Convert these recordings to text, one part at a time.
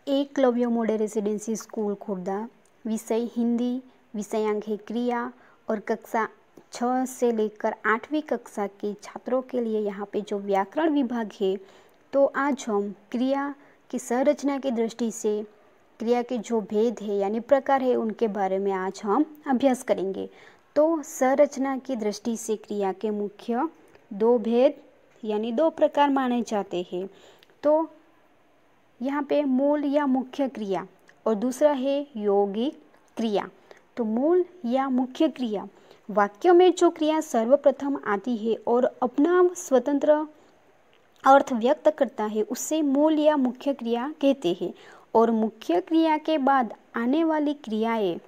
Eklavya model residency school Khurda. विषय हिंदी, विषयांक है क्रिया और कक्षा 6 से लेकर 8वीं कक्षा के छात्रों के लिए यहाँ पे जो व्याकरण विभाग है, तो आज हम क्रिया की संरचना की दृष्टि से क्रिया के जो भेद है यानी प्रकार है उनके बारे में आज हम अभ्यास करेंगे। तो संरचना की दृष्टि से क्रिया के मुख्य दो भेद यानी दो प्रकार माने जाते हैं। तो यहाँ पे मूल या मुख्य क्रिया और दूसरा है यौगिक क्रिया। तो मूल या मुख्य क्रिया वाक्य में जो क्रिया सर्वप्रथम आती है और अपना स्वतंत्र अर्थ व्यक्त करता है उससे मूल या मुख्य क्रिया कहते हैं। और मुख्य क्रिया के बाद आने वाली क्रियाएं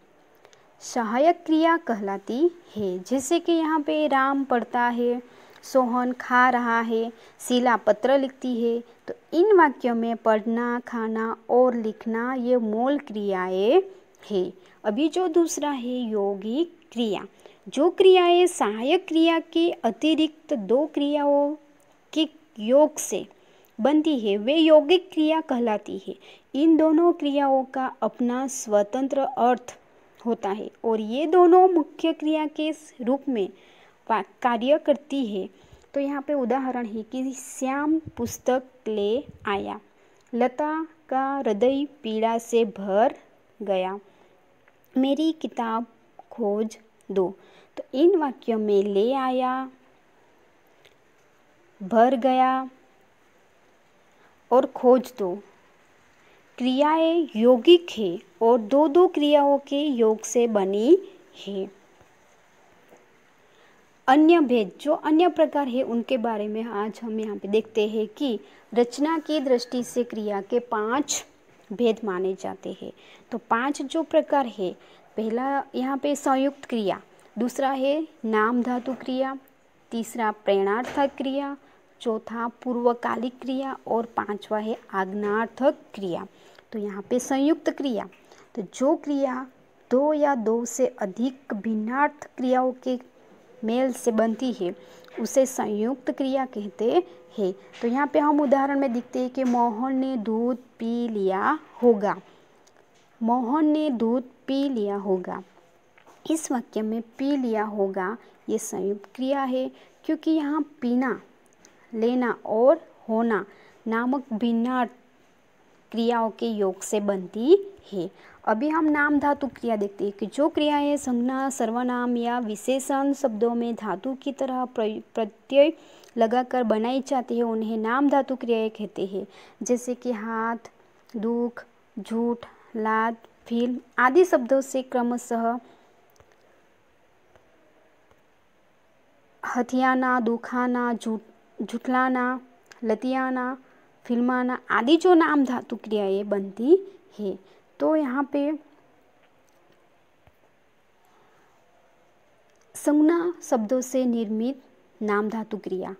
सहायक क्रिया कहलाती है। जैसे कि यहाँ पे राम पढ़ता है, सोहन खा रहा है, शीला पत्र लिखती है। तो इन वाक्यों में पढ़ना, खाना और लिखना ये मूल क्रियाएं हैं। अभी जो दूसरा है यौगिक क्रिया, जो क्रियाएं सहायक क्रिया के अतिरिक्त दो क्रियाओं के योग से बनती है वे यौगिक क्रिया कहलाती है। इन दोनों क्रियाओं का अपना स्वतंत्र अर्थ होता है और ये दोनों मुख्य क्रिया के रूप में कार्य करती है। तो यहाँ पे उदाहरण है कि श्याम पुस्तक ले आया, लता का हृदय पीड़ा से भर गया, मेरी किताब खोज दो। तो इन वाक्यों में ले आया, भर गया और खोज दो क्रियाएं यौगिक है और दो दो क्रियाओं के योग से बनी है। अन्य भेद जो अन्य प्रकार है उनके बारे में आज हम यहाँ पे देखते हैं कि रचना की दृष्टि से क्रिया के 5 भेद माने जाते हैं। तो 5 जो प्रकार है, पहला यहाँ पे संयुक्त क्रिया, दूसरा है नाम धातु क्रिया, तीसरा प्रेरणार्थक क्रिया, चौथा पूर्वकालिक क्रिया और पांचवा है आज्ञार्थक क्रिया। तो यहाँ पे संयुक्त क्रिया, तो जो क्रिया दो या दो से अधिक भिन्नार्थ क्रियाओं के मेल से बनती है उसे संयुक्त क्रिया कहते हैं। तो यहाँ पे हम उदाहरण में देखते हैं कि मोहन ने दूध पी लिया होगा, मोहन ने दूध पी लिया होगा। इस वाक्य में पी लिया होगा ये संयुक्त क्रिया है क्योंकि यहाँ पीना, लेना और होना नामक भिन्नार्थ क्रियाओं के योग से बनती है। अभी हम नाम धातु क्रिया देखते हैं कि जो क्रियाएं संज्ञा, सर्वनाम या विशेषण शब्दों में धातु की तरह प्रत्यय लगाकर बनाई जाती है उन्हें नाम धातु क्रियाएं कहते हैं। जैसे कि हाथ, दुख, झूठ, लाद, फिल्म आदि शब्दों से क्रमशः हथियाना, दुखाना, झुठलाना, लतियाना, फिल्माना आदि जो नाम धातु क्रियाएं बनती है। तो यहाँ पे संज्ञा शब्दों से निर्मित नाम धातु क्रिया,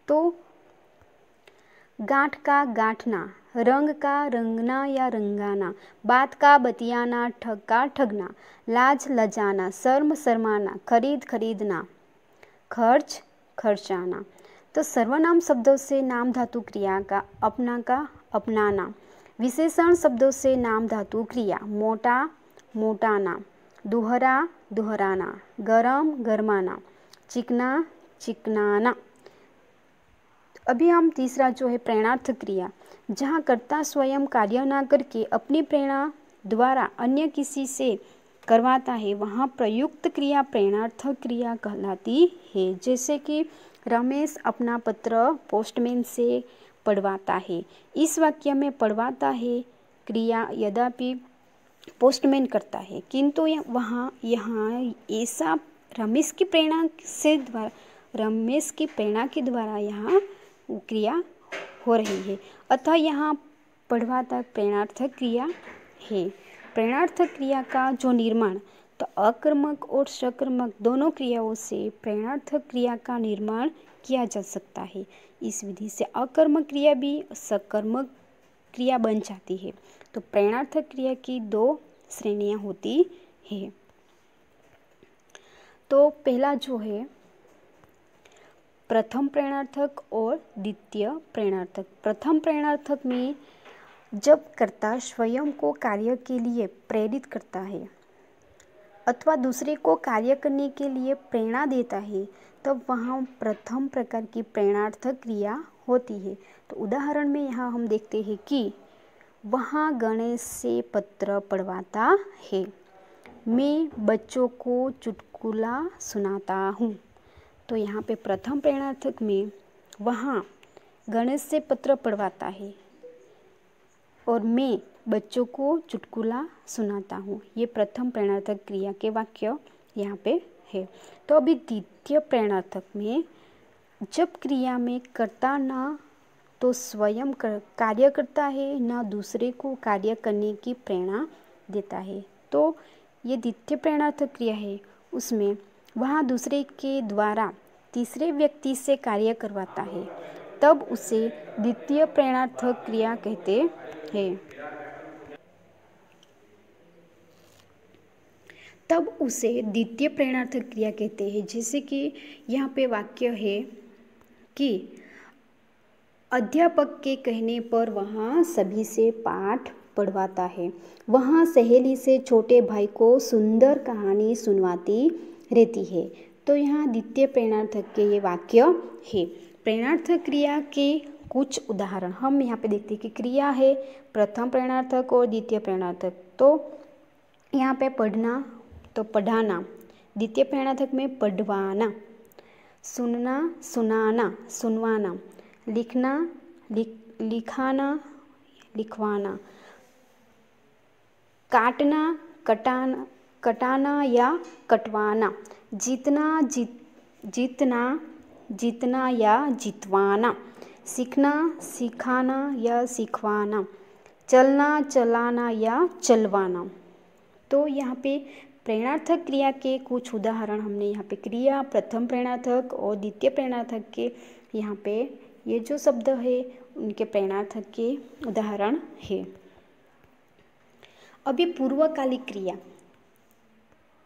तो गांठ का गांठना, रंग का रंगना या रंगाना, बात का बतियाना, ठग का ठगना, लाज लजाना, शर्म शर्माना, खरीद खरीदना, खर्च खर्चाना। तो सर्वनाम शब्दों से नाम धातु क्रिया का अपनाना, विशेषण शब्दों से नाम धातु क्रिया मोटा मोटाना, दुहरा दुहराना, गरम गरमाना, चिकना चिकनाना। अभी हम तीसरा जो है प्रेरणार्थक क्रिया, जहाँ कर्ता स्वयं कार्य ना करके अपनी प्रेरणा द्वारा अन्य किसी से करवाता है वहाँ प्रयुक्त क्रिया प्रेरणार्थक क्रिया कहलाती है। जैसे कि रमेश अपना पत्र पोस्टमैन से पढ़वाता है। इस वाक्य में पढ़वाता है क्रिया यद्यपि पोस्टमैन करता है, किंतु यहाँ ऐसा रमेश की प्रेरणा के द्वारा यहाँ वो क्रिया हो रही है, अतः यहाँ पढ़वाता प्रेरणार्थक क्रिया है। प्रेरणार्थक क्रिया का जो निर्माण, तो अकर्मक और सकर्मक दोनों क्रियाओं से प्रेरणार्थक क्रिया का निर्माण किया जा सकता है। इस विधि से अकर्मक क्रिया भी सकर्मक क्रिया बन जाती है। तो प्रेरणार्थक क्रिया की 2 श्रेणियां होती है। तो पहला जो है प्रथम प्रेरणार्थक और द्वितीय प्रेरणार्थक। प्रथम प्रेरणार्थक में जब कर्ता स्वयं को कार्य के लिए प्रेरित करता है अथवा दूसरे को कार्य करने के लिए प्रेरणा देता है तब वहाँ प्रथम प्रकार की प्रेरणार्थक क्रिया होती है। तो उदाहरण में यहाँ हम देखते हैं कि वहाँ गणेश से पत्र पढ़वाता है, मैं बच्चों को चुटकुला सुनाता हूँ। तो यहाँ पे प्रथम प्रेरणार्थक में वहाँ गणेश से पत्र पढ़वाता है और मैं बच्चों को चुटकुला सुनाता हूँ। ये प्रथम प्रेरणार्थक क्रिया के वाक्य यहाँ पे है। तो अभी द्वितीय प्रेरणार्थक में जब क्रिया में कर्ता न तो स्वयं कार्य करता है न दूसरे को कार्य करने की प्रेरणा देता है, तो ये द्वितीय प्रेरणार्थक क्रिया है, उसमें वहाँ दूसरे के द्वारा तीसरे व्यक्ति से कार्य करवाता है तब उसे द्वितीय प्रेरणार्थक क्रिया कहते हैं। तब उसे द्वितीय प्रेरणार्थक क्रिया कहते हैं। जैसे कि यहाँ पे वाक्य है कि अध्यापक के कहने पर वहाँ सभी से पाठ पढ़वाता है, वहाँ सहेली से छोटे भाई को सुंदर कहानी सुनवाती रहती है। तो यहाँ द्वितीय प्रेरणार्थक के ये वाक्य है। प्रेरणार्थक क्रिया के कुछ उदाहरण हम यहाँ पे देखते हैं कि क्रिया है प्रथम प्रेरणार्थक और द्वितीय प्रेरणार्थक। तो यहाँ पे पढ़ना तो पढ़ाना, द्वितीय प्रेरणार्थक में पढ़वाना, सुनना सुनाना सुनवाना, लिखना लिखाना लिखवाना, काटना कटाना या कटवाना, जीतना या जितवाना, सीखना सिखाना या सिखवाना, चलना चलाना या चलवाना। तो यहाँ पे प्रेरणार्थक क्रिया के कुछ उदाहरण हमने यहाँ पे क्रिया प्रथम प्रेरणार्थक और द्वितीय प्रेरणार्थक के यहाँ पे ये जो शब्द है उनके प्रेरणार्थक के उदाहरण है। अभी पूर्वकालिक क्रिया।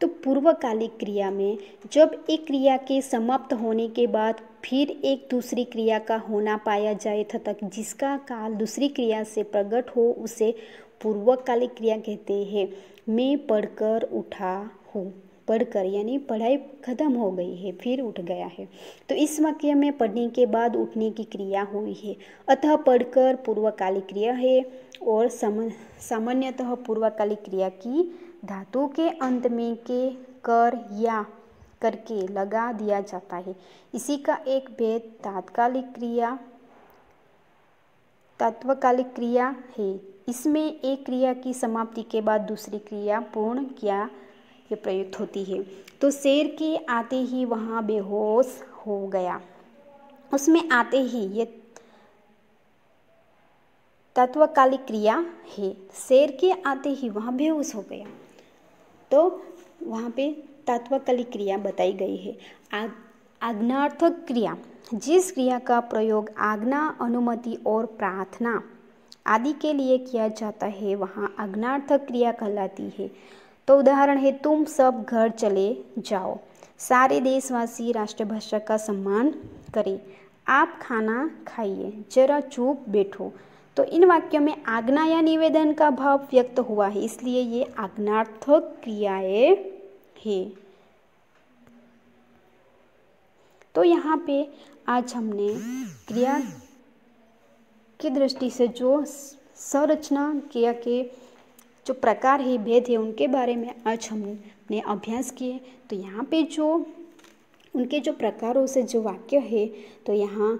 तो पूर्वकालिक क्रिया में जब एक क्रिया के समाप्त होने के बाद फिर एक दूसरी क्रिया का होना पाया जाए तथा जिसका काल दूसरी क्रिया से प्रकट हो उसे पूर्वकालिक क्रिया कहते हैं। मैं पढ़कर उठा हूँ, पढ़कर यानी पढ़ाई खत्म हो गई है फिर उठ गया है। तो इस वाक्य में पढ़ने के बाद उठने की क्रिया हुई है, अतः पढ़कर पूर्वकालिक क्रिया है और सामान्यतः पूर्वकालिक क्रिया की धातु के अंत में के कर या करके लगा दिया जाता है। इसी का एक भेद तात्वकालिक क्रिया है। इसमें एक क्रिया की समाप्ति के बाद दूसरी क्रिया पूर्ण किया ये प्रयुक्त होती है। तो शेर के आते ही वहाँ बेहोश हो गया, उसमें आते ही ये तात्वकालिक क्रिया है। शेर के आते ही वहाँ बेहोश हो गया, तो वहाँ पे तात्वकालिक क्रिया बताई गई है। आज्ञार्थक क्रिया, जिस क्रिया का प्रयोग आज्ञा, अनुमति और प्रार्थना आदि के लिए किया जाता है वहाँ आज्ञार्थक क्रिया कहलाती है। तो उदाहरण है तुम सब घर चले जाओ, सारे देशवासी राष्ट्रभाषा का सम्मान करें, आप खाना खाइए, जरा चुप बैठो। तो इन वाक्यों में आज्ञा या निवेदन का भाव व्यक्त हुआ है, इसलिए ये आज्ञार्थक क्रियाएं हैं। तो यहाँ पे आज हमने क्रिया की दृष्टि से जो संरचना क्रिया के जो प्रकार है, भेद है, उनके बारे में आज हमने अभ्यास किए। तो यहाँ पे जो उनके जो प्रकारों से जो वाक्य है, तो यहाँ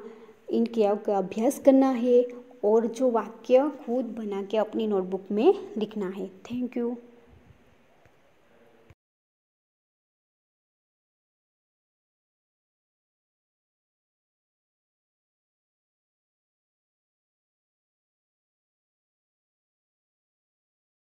इन क्रियाओं का अभ्यास करना है और जो वाक्य खुद बना के अपनी नोटबुक में लिखना है। Thank you.